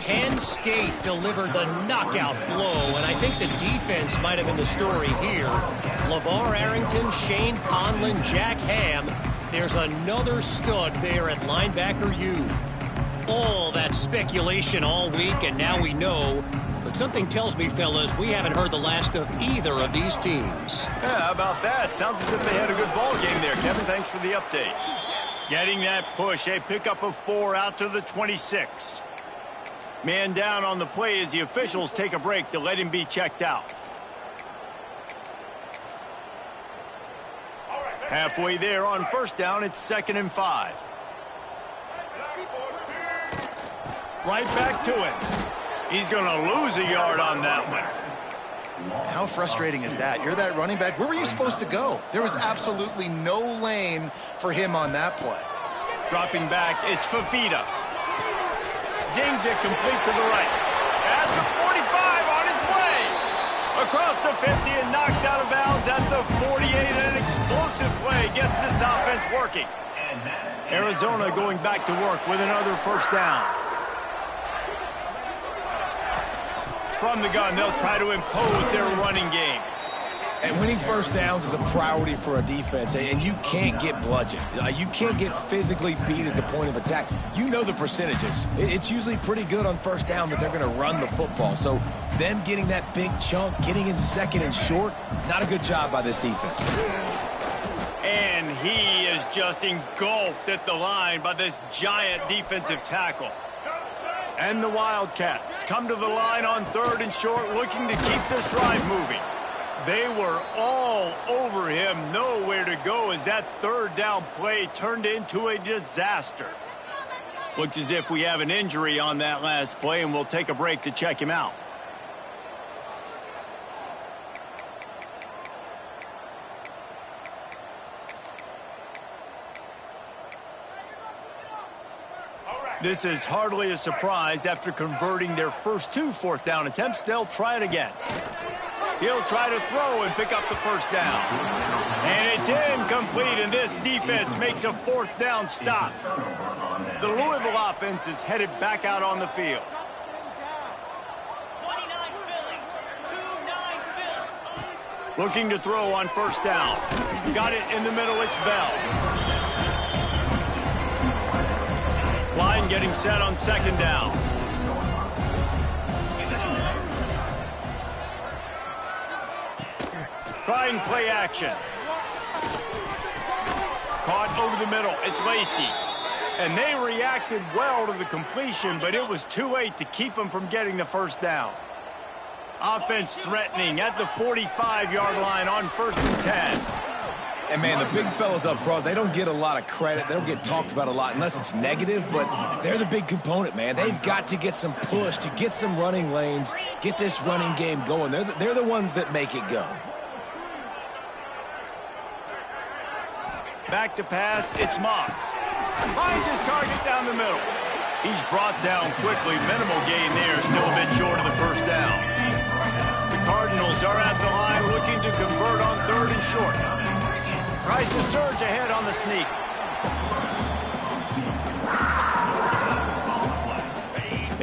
S5: Penn State delivered the knockout blow, and I think the defense might have been the story here. LeVar Arrington, Shane Conlon, Jack Ham. There's another stud there at linebacker U. All that speculation all week, and now we know. But something tells me, fellas, we haven't heard the last of either of these teams.
S1: Yeah, how about that? Sounds as if they had a good ball game there. Kevin, thanks for the update. Getting that push, a pickup of 4 out to the 26. Man down on the play as the officials take a break to let him be checked out. Halfway there on first down, it's 2nd and 5. Right back to it. He's going to lose a yard on that one.
S2: How frustrating is that? You're that running back. Where were you supposed to go? There was absolutely no lane for him on that play.
S1: Dropping back, it's Fafita. Zings it complete to the right. At the 45 on its way. Across the 50 and knocked out of bounds at the 48. An explosive play gets this offense working. Arizona going back to work with another first down. From the gun, they'll try to impose their running game.
S3: And winning first downs is a priority for a defense, and you can't get bludgeoned. You can't get physically beat at the point of attack. You know the percentages. It's usually pretty good on first down that they're going to run the football. So them getting that big chunk, getting in 2nd and short, not a good job by this defense.
S1: And he is just engulfed at the line by this giant defensive tackle. And the Wildcats come to the line on 3rd and short, looking to keep this drive moving. They were all over him, nowhere to go as that 3rd down play turned into a disaster. Looks as if we have an injury on that last play, and we'll take a break to check him out. This is hardly a surprise. After converting their first 2 4th down attempts, they'll try it again. He'll try to throw and pick up the first down. And it's incomplete, and this defense makes a 4th down stop. The Louisville offense is headed back out on the field. Looking to throw on first down. Got it in the middle, it's Bell. Line getting set on 2nd down. Try and play action. Caught over the middle. It's Lacey. And they reacted well to the completion, but it was too late to keep them from getting the first down. Offense threatening at the 45-yard line on 1st and 10.
S3: And, man, the big fellas up front, they don't get a lot of credit. They don't get talked about a lot unless it's negative, but they're the big component, man. They've got to get some push, to get some running lanes, get this running game going. They're the ones that make it go.
S1: Back to pass, it's Moss. Finds his target down the middle. He's brought down quickly. Minimal gain there, still a bit short of the first down. The Cardinals are at the line looking to convert on 3rd and short. Tries to surge ahead on the sneak.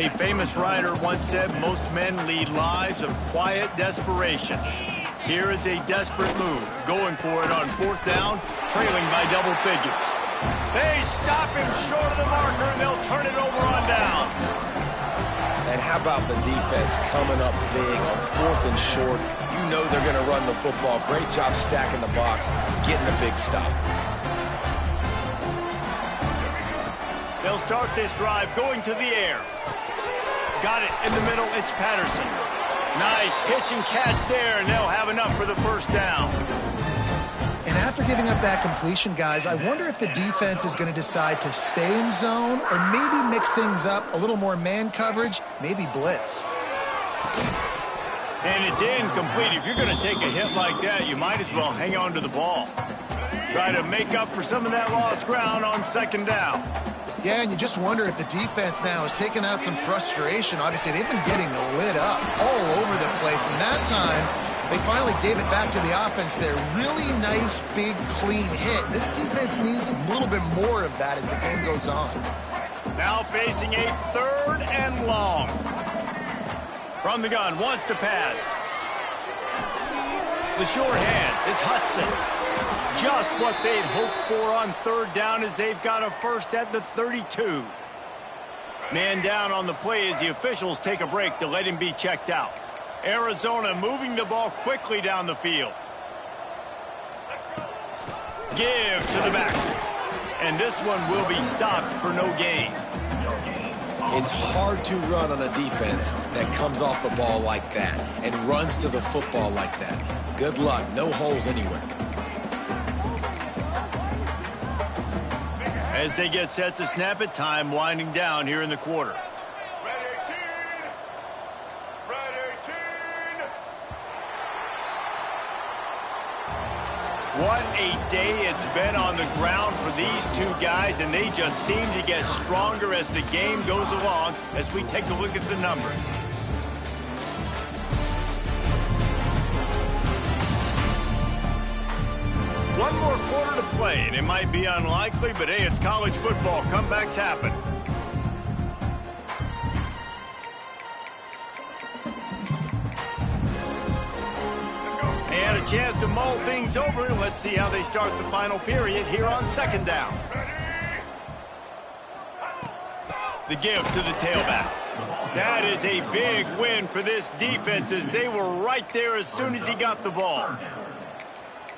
S1: A famous writer once said most men lead lives of quiet desperation. Here is a desperate move, going for it on 4th down, trailing by double figures. They stop him short of the marker, and they'll turn it over on down.
S3: And how about the defense coming up big on 4th and short? You know they're going to run the football. Great job stacking the box, getting the big stop.
S1: They'll start this drive going to the air. Got it in the middle. It's Patterson. Nice pitch and catch there, and they'll have enough for the first down.
S2: And after giving up that completion, guys, I wonder if the defense is going to decide to stay in zone or maybe mix things up, a little more man coverage, maybe blitz.
S1: And it's incomplete. If you're going to take a hit like that, you might as well hang on to the ball. Try to make up for some of that lost ground on 2nd down.
S2: Yeah, and you just wonder if the defense now is taking out some frustration. Obviously, they've been getting lit up all over the place. And that time, they finally gave it back to the offense there. Really nice, big, clean hit. This defense needs a little bit more of that as the game goes on.
S1: Now facing a 3rd and long. From the gun, wants to pass. The short hands, it's Hudson. Just what they'd hoped for on 3rd down as they've got a first at the 32. Man down on the play as the officials take a break to let him be checked out. Arizona moving the ball quickly down the field. Give to the back. And this one will be stopped for no gain.
S3: It's hard to run on a defense that comes off the ball like that and runs to the football like that. Good luck. No holes anywhere.
S1: As they get set to snap it, time winding down here in the quarter.
S4: Red 18. Red 18.
S1: What a day it's been on the ground for these two guys, and they just seem to get stronger as the game goes along as we take a look at the numbers. One more quarter to play, and it might be unlikely, but hey, it's college football. Comebacks happen. They had a chance to mull things over. Let's see how they start the final period here on 2nd down. The give to the tailback. That is a big win for this defense as they were right there as soon as he got the ball.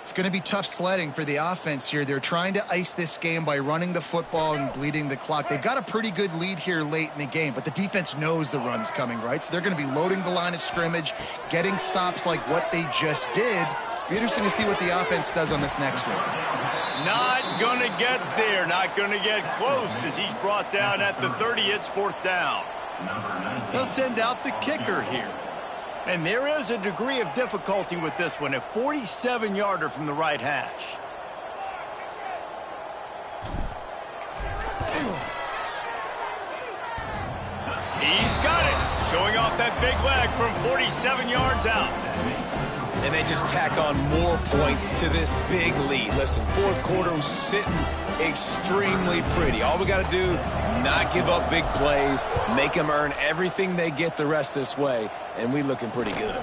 S2: It's going to be tough sledding for the offense here. They're trying to ice this game by running the football and bleeding the clock. They've got a pretty good lead here late in the game, but the defense knows the run's coming, right? So they're going to be loading the line of scrimmage, getting stops like what they just did. Be interesting to see what the offense does on this next one.
S1: Not going to get there, not going to get close as he's brought down at the 30. It's 4th down. They'll send out the kicker here. And there is a degree of difficulty with this one, a 47-yarder from the right hash. He's got it, showing off that big leg from 47 yards out.
S3: And they just tack on more points to this big lead. Listen, 4th quarter was sitting extremely pretty. All we got to do, not give up big plays, make them earn everything they get the rest this way, and we looking pretty good.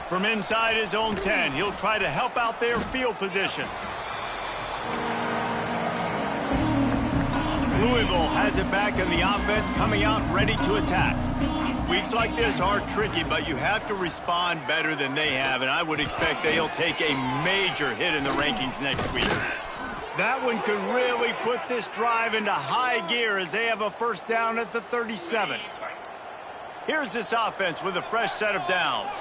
S1: From inside his own 10, he'll try to help out their field position. Louisville has it back in the offense, coming out ready to attack. Weeks like this are tricky, but you have to respond better than they have, and I would expect they'll take a major hit in the rankings next week. That one could really put this drive into high gear as they have a first down at the 37. Here's this offense with a fresh set of downs.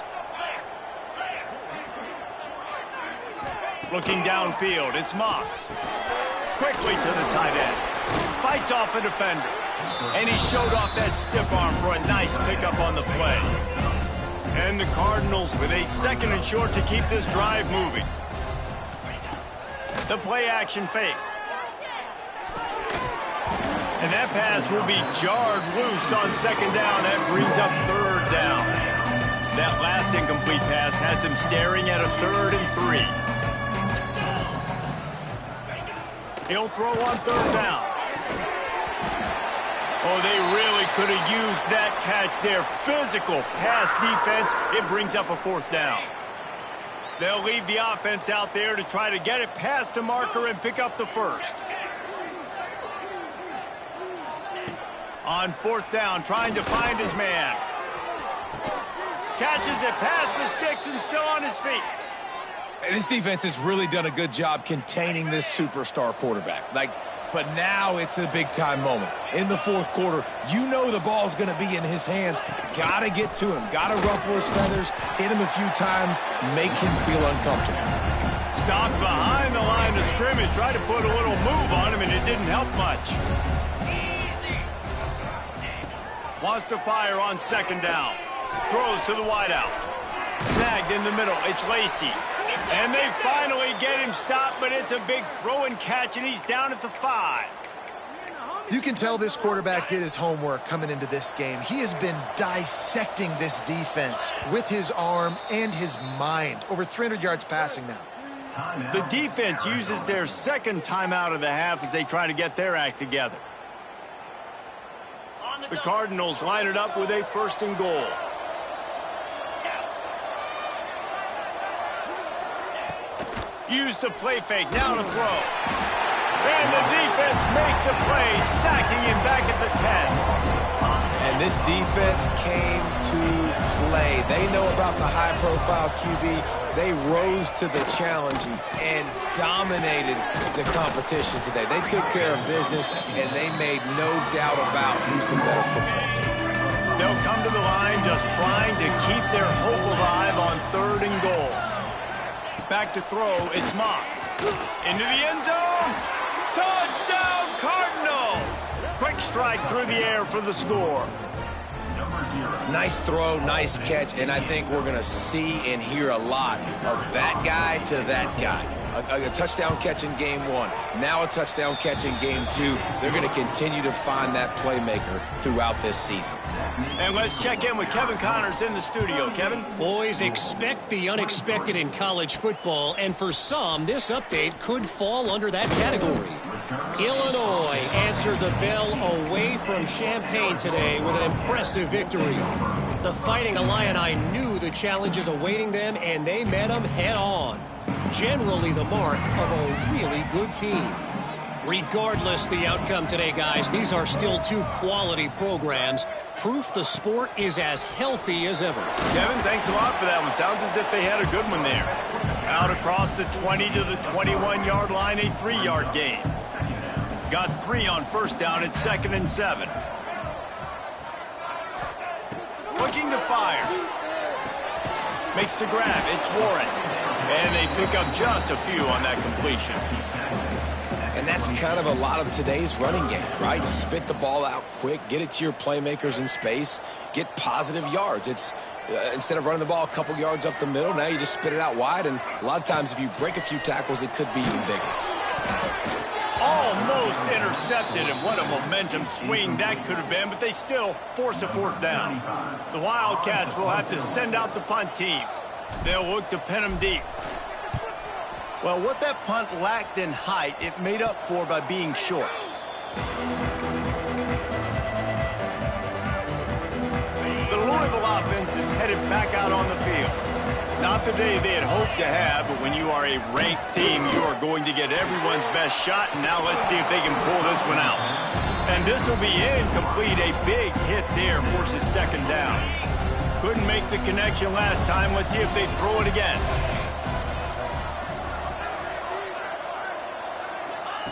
S1: Looking downfield, it's Moss. Quickly to the tight end. Fights off a defender. And he showed off that stiff arm for a nice pickup on the play. And the Cardinals with a second and short to keep this drive moving. The play action fake. And that pass will be jarred loose on second down. That brings up third down. That last incomplete pass has him staring at a 3rd and 3. He'll throw on third down. Oh, they really could have used that catch there. Physical pass defense. It brings up a 4th down. They'll leave the offense out there to try to get it past the marker and pick up the first. On 4th down, trying to find his man. Catches it past the sticks and still on his feet.
S3: This defense has really done a good job containing this superstar quarterback. But now it's a big-time moment. In the 4th quarter, you know the ball's going to be in his hands. Got to get to him. Got to ruffle his feathers, hit him a few times, make him feel uncomfortable.
S1: Stopped behind the line of scrimmage, tried to put a little move on him, and it didn't help much. Wants to fire on second down. Throws to the wideout. Snagged in the middle. It's Lacey. And they finally get him stopped, but it's a big throw and catch, and he's down at the 5.
S2: You can tell this quarterback did his homework coming into this game. He has been dissecting this defense with his arm and his mind. Over 300 yards passing now.
S1: The defense uses their second timeout of the half as they try to get their act together. The Cardinals line it up with a 1st and goal. Use the play fake, now to throw. And the defense makes a play, sacking him back at the 10.
S3: And this defense came to play. They know about the high-profile QB. They rose to the challenge and dominated the competition today. They took care of business, and they made no doubt about who's the better football team.
S1: They'll come to the line just trying to keep their hope alive on 3rd and goal. Back to throw, it's Moss. Into the end zone. Touchdown, Cardinals! Quick strike through the air for the score.
S3: Nice throw, nice catch, and I think we're going to see and hear a lot of that guy to that guy. A touchdown catch in game 1, now a touchdown catch in game 2. They're going to continue to find that playmaker throughout this season.
S1: And let's check in with Kevin Connors in the studio. Kevin?
S5: Boys, expect the unexpected in college football, and for some, this update could fall under that category. Illinois answered the bell away from Champaign today with an impressive victory. The Fighting Illini knew the challenges awaiting them, and they met them head-on. Generally the mark of a really good team. Regardless the outcome today, guys, these are still 2 quality programs. Proof the sport is as healthy as ever.
S1: Kevin, thanks a lot for that one. Sounds as if they had a good one there. Out across the 20 to the 21-yard line, a 3-yard gain. Got 3 on first down at 2nd and 7. Looking to fire. Makes the grab. It's Warren. And they pick up just a few on that completion.
S3: And that's kind of a lot of today's running game, right? Spit the ball out quick, get it to your playmakers in space, get positive yards. It's instead of running the ball a couple yards up the middle, now you just spit it out wide, and a lot of times if you break a few tackles, it could be even bigger.
S1: Almost intercepted, and what a momentum swing that could have been, but they still force a 4th down. The Wildcats will have to send out the punt team. They'll look to pin them deep. Well, what that punt lacked in height, it made up for by being short. The Louisville offense is headed back out on the field. Not the day they had hoped to have, but when you are a ranked team, you are going to get everyone's best shot, and now let's see if they can pull this one out. And this will be incomplete. A big hit there forces second down. Couldn't make the connection last time. Let's see if they throw it again.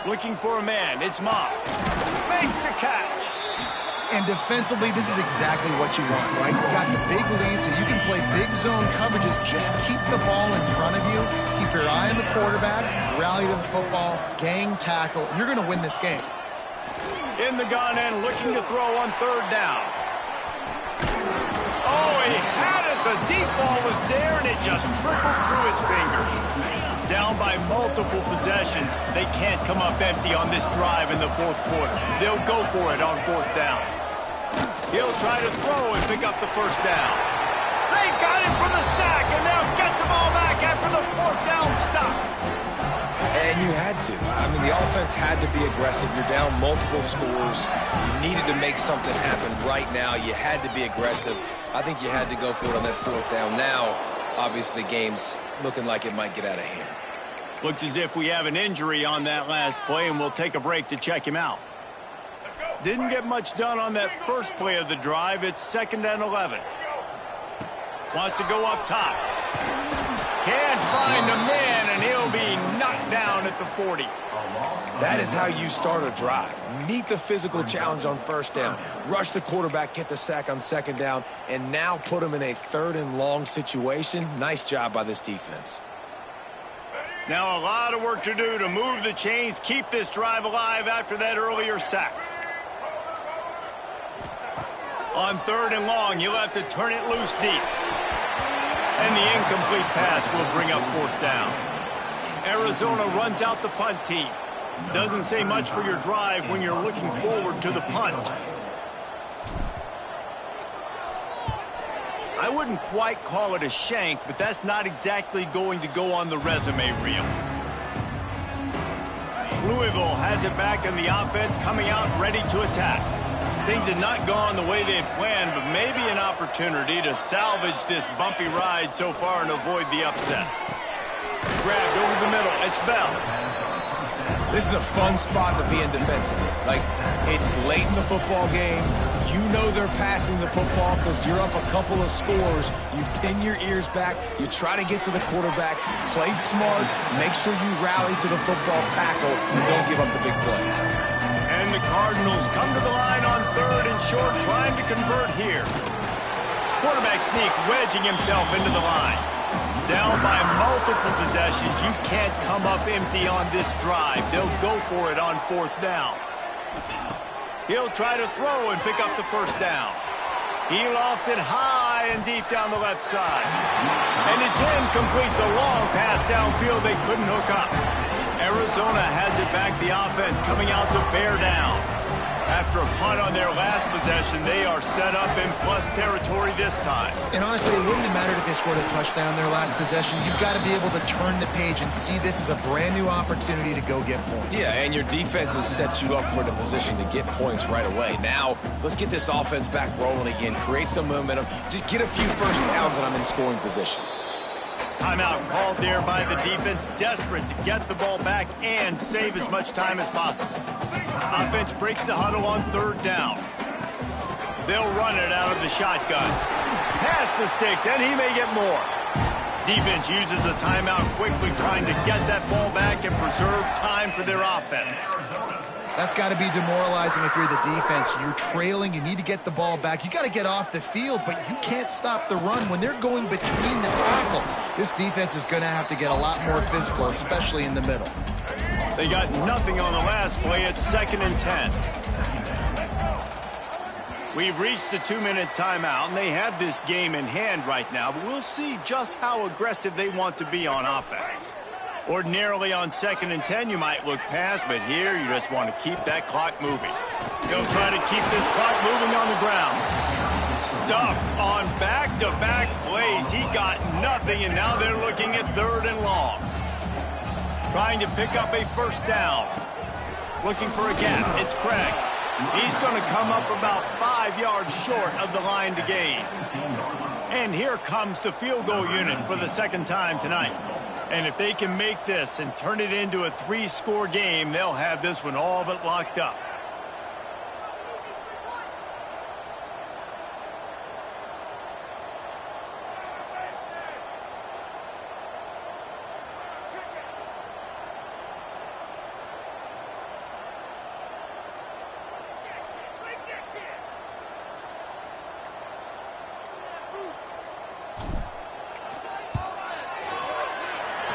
S1: Looking for a man. It's Moss. Makes the catch.
S2: And defensively, this is exactly what you want, right? You got the big lead, so you can play big zone coverages. Just keep the ball in front of you. Keep your eye on the quarterback. Rally to the football. Gang tackle. And you're going to win this game.
S1: In the gun and looking to throw on third down. Oh, he had it. The deep ball was there, and it just trickled through his fingers. Down by multiple possessions. They can't come up empty on this drive in the fourth quarter. They'll go for it on fourth down. He'll try to throw and pick up the first down. They've got him for the sack, and they'll get the ball back after the fourth down stop.
S3: And you had to. I mean, the offense had to be aggressive. You're down multiple scores. You needed to make something happen right now. You had to be aggressive. I think you had to go for it on that fourth down. Now, obviously, the game's looking like it might get out of hand.
S1: Looks as if we have an injury on that last play, and we'll take a break to check him out. Didn't get much done on that first play of the drive. It's 2nd and 11. Wants to go up top. Can't find a man, and he'll be knocked down at the 40.
S3: That is how you start a drive. Meet the physical challenge on first down. Rush the quarterback, get the sack on second down, and now put him in a 3rd and long situation. Nice job by this defense.
S1: Now a lot of work to do to move the chains, keep this drive alive after that earlier sack. On 3rd and long, you'll have to turn it loose deep. And the incomplete pass will bring up 4th down. Arizona runs out the punt team. Doesn't say much for your drive when you're looking forward to the punt. I wouldn't quite call it a shank, but that's not exactly going to go on the resume reel. Louisville has it back in the offense, coming out ready to attack. Things had not gone the way they had planned, but maybe an opportunity to salvage this bumpy ride so far and avoid the upset. Grabbed over the middle. It's Bell.
S3: This is a fun spot to be in defensively. Like, it's late in the football game. You know they're passing the football because you're up a couple of scores. You pin your ears back. You try to get to the quarterback. Play smart. Make sure you rally to the football tackle and don't give up the big plays.
S1: And the Cardinals come to the line on 3rd and short, trying to convert here. Quarterback sneak, wedging himself into the line. Down by multiple possessions. You can't come up empty on this drive. They'll go for it on 4th down. He'll try to throw and pick up the first down. He lofts it high and deep down the left side. And it's incomplete. The long pass downfield they couldn't hook up. Arizona has it back, the offense coming out to bear down. After a punt on their last possession, they are set up in plus territory this time.
S2: And honestly, it wouldn't have mattered if they scored a touchdown their last possession. You've got to be able to turn the page and see this as a brand new opportunity to go get points.
S3: Yeah, and your defense has set you up for the position to get points right away. Now, let's get this offense back rolling again, create some momentum, just get a few first downs, and I'm in scoring position.
S1: Timeout called there by the defense, desperate to get the ball back and save as much time as possible. Offense breaks the huddle on 3rd down. They'll run it out of the shotgun. Pass the sticks, and he may get more. Defense uses a timeout quickly, trying to get that ball back and preserve time for their offense.
S2: That's got to be demoralizing if you're the defense. You're trailing. You need to get the ball back. You got to get off the field, but you can't stop the run when they're going between the tackles. This defense is going to have to get a lot more physical, especially in the middle.
S1: They got nothing on the last play. It's 2nd and 10. We've reached the 2-minute timeout, and they have this game in hand right now, but we'll see just how aggressive they want to be on offense. Ordinarily on 2nd and 10, you might look past, but here you just want to keep that clock moving. Go try to keep this clock moving on the ground. Stuffed on back-to-back plays. He got nothing, and now they're looking at 3rd and long. Trying to pick up a first down. Looking for a gap. It's Craig. He's going to come up about 5 yards short of the line to gain. And here comes the field goal unit for the 2nd time tonight. And if they can make this and turn it into a 3-score game, they'll have this one all but locked up.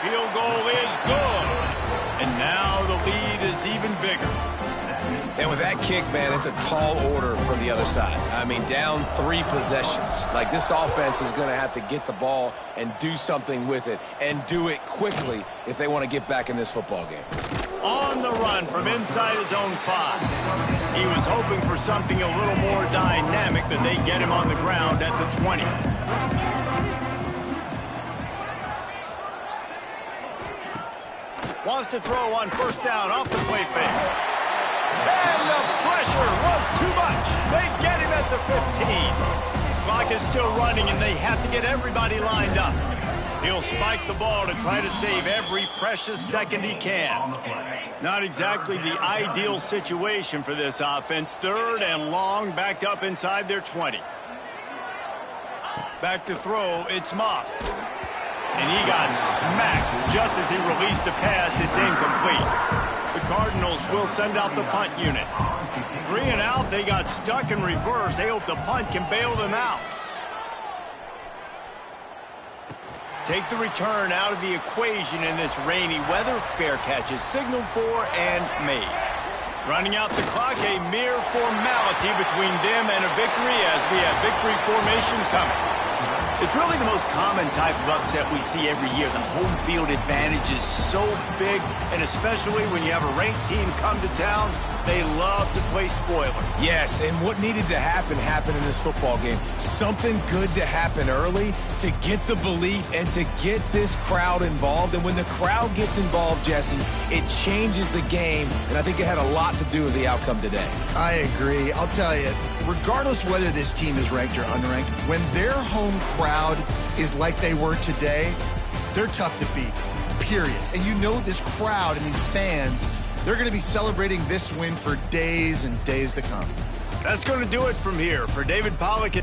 S1: field goal is good. And now the lead is even bigger.
S3: And with that kick, man, it's a tall order for the other side. I mean, down 3 possessions. Like, this offense is going to have to get the ball and do something with it, and do it quickly if they want to get back in this football game.
S1: On the run from inside his own 5. He was hoping for something a little more dynamic, but they get him on the ground at the 20. Wants to throw on first down off the play fake. And the pressure was too much. They get him at the 15. Clock is still running, and they have to get everybody lined up. He'll spike the ball to try to save every precious second he can. Not exactly the ideal situation for this offense. 3rd and long, backed up inside their 20. Back to throw, it's Moss. And he got smacked just as he released the pass. It's incomplete. The Cardinals will send out the punt unit. 3 and out, they got stuck in reverse. They hope the punt can bail them out. Take the return out of the equation in this rainy weather. Fair catch is signaled for and made. Running out the clock, a mere formality between them and a victory as we have victory formation coming. It's really the most common type of upset we see every year. The home field advantage is so big, and especially when you have a ranked team come to town, they love to play spoiler.
S3: Yes, and what needed to happen happened in this football game. Something good to happen early to get the belief and to get this crowd involved. And when the crowd gets involved, Jesse, it changes the game, and I think it had a lot to do with the outcome today.
S2: I agree. I'll tell you, regardless whether this team is ranked or unranked, when their home crowd is like they were today, they're tough to beat, period. And you know this crowd and these fans, they're going to be celebrating this win for days and days to come.
S1: That's going to do it from here. For David Pollack.